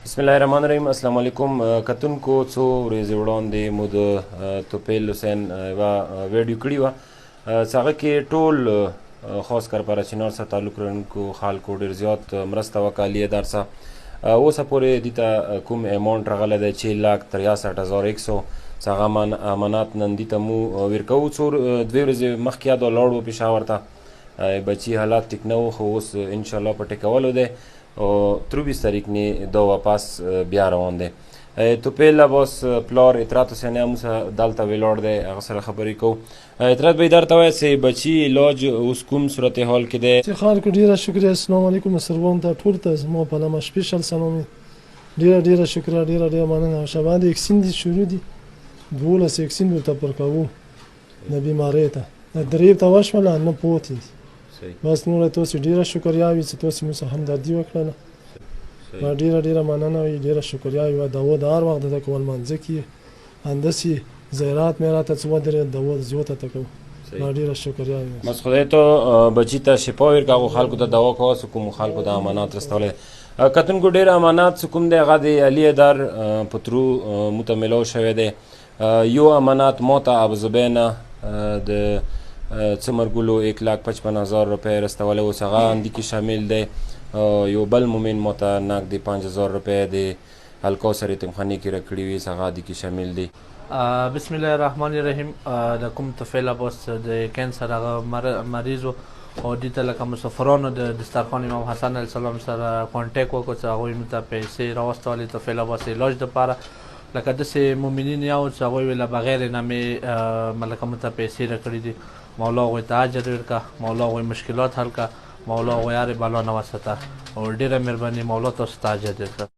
بسم الله الرحمن الرحیم. السلام علیکم کتونکو. څو ورځې وړاندې مو د توپیل حسین یوه ویډیو کړې وه چې هغه کې ټول خاص کر پر چنار سره تعلق لرونکو خلکو ډېر زیات مرسته وکړه. لیدار څخه اوسه پورې دې ته کوم اماونټ راغلی دی 6,63,100 چې هغه امانات نن دې ته مو ورکوو. څو دوې ورځې مخکې دا لاړ و پېښور ته، بچي حالات ټیک نه و، خو اوس انشاءالله په ټیکولو دی او 23 تاریخ نه دا واپس بیا روان دی. توپیل عباس پلار اطرات حسین هم دلته ولاړ دی، هغه سره خبرې کوو. اطرات بھائی درته وایه چې بچي علاج اوس کوم صورتحال کې دی؟ چې خلکو ډېره شکریه. السلام علیکم سروان ته ټول ته زما په نامه سپیشل سلام. ډېره شکریه، ډېره مننه. شبا د اکسین دي شروع دي 12 اکسین ورته پرکوو د بیمارۍ ته درېب ته وشوله نه پوتې بس نور تاسو ډیره شکریا وي چې تاسو موږ همدردي وکړله. ما ډیره مننه وي، ډیره شکریا وي. دوا د هر وخت د کول منځ کې اندسي زیارات مې راته څو درې دوا زیاته تکو. ما ډیره شکریا وي. بس خدای ته بچی ته شفا ورکړه، خلکو ته دوا کوه، کوم خلکو د امانات رسولې. کتونکو ډیر امانات کوم دی هغه د علي در پترو متملو شوی دی. یو امانات موته ابوزبینه د څمرګلو 1,55,000 روپۍ رسولی، اوس هغه اندي کې شامل دی. یو بل مومن ماته نقد 5,000 روپۍ د الکوثر یتیمخانې کې راکړي وي، هغه اندي کې شامل دی. بسم الله الرحمن الرحیم. د کوم توفیل عباس د کینسر هغه مریض و او دې ته لکه مسافرانو د دسترخوان امام حسن علیه السلام سره کانټیکټ وکړو چې هغوی موږ ته پیسې راواستولې توفیل عباس علاج دپاره. لکه داسې مؤمنین یو چې هغوی ویله بغیر نه مې لکه موږ ته پیسې راکړي دي. مولا هغوی ته اجر ورکړه، مولا هغوی مشکلات حل کړه، مولا هغوی هرې بلا نه وساته او ډېره مهرباني مولا تاسو ته اجر ورکړه.